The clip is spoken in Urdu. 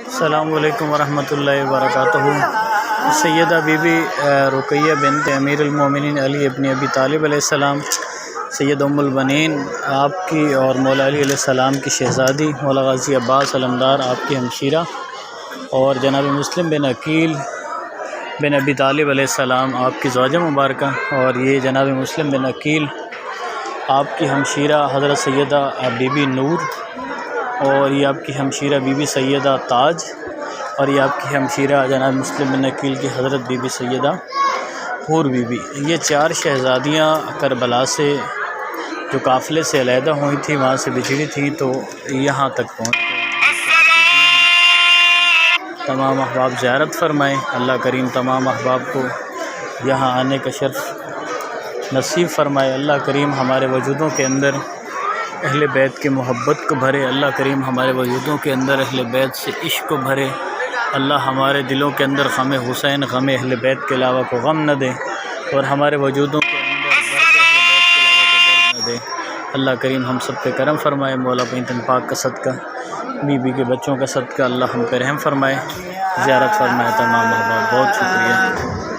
السلام علیکم ورحمۃ اللہ وبرکاتہ۔ سیدہ بی بی رقیہ بنت امیر المومنین علی ابن ابی طالب علیہ السلام، سید ام البنین آپ کی اور مولا علی علیہ السلام کی شہزادی، مولا غازی عباس علمدار آپ کی ہمشیرہ، اور جناب مسلم بن عقیل بن ابی طالب علیہ السلام آپ کی زوجہ مبارکہ، اور یہ جناب مسلم بن عقیل آپ کی ہمشیرہ حضرت سیدہ بی بی نور، اور یہ آپ کی ہمشیرہ بی بی سیدہ تاج، اور یہ آپ کی ہمشیرہ جناب مسلم بن عقیل کی حضرت بی بی سیدہ حور بی بی۔ یہ چار شہزادیاں کربلا سے جو قافلے سے علیحدہ ہوئی تھیں، وہاں سے بچھڑی تھیں تو یہاں تک پہنچ گئی۔ تمام احباب زیارت فرمائیں، اللہ کریم تمام احباب کو یہاں آنے کا شرف نصیب فرمائے۔ اللہ کریم ہمارے وجودوں کے اندر اہل بیت کے محبت کو بھرے، اللہ کریم ہمارے وجودوں کے اندر اہل بیت سے عشق کو بھرے، اللہ ہمارے دلوں کے اندر غم حسین، غم اہل بیت کے علاوہ کو غم نہ دے، اور ہمارے وجودوں کے اندر درد اہل بیت کے علاوہ کو درد نہ دے۔ اللہ کریم ہم سب پہ کرم فرمائے، مولا پینتن پاک کا صدقہ، بی بی کے بچوں کا صدقہ اللہ ہم پہ رحم فرمائے۔ زیارت فرمائے تمام احباب، بہت شکریہ۔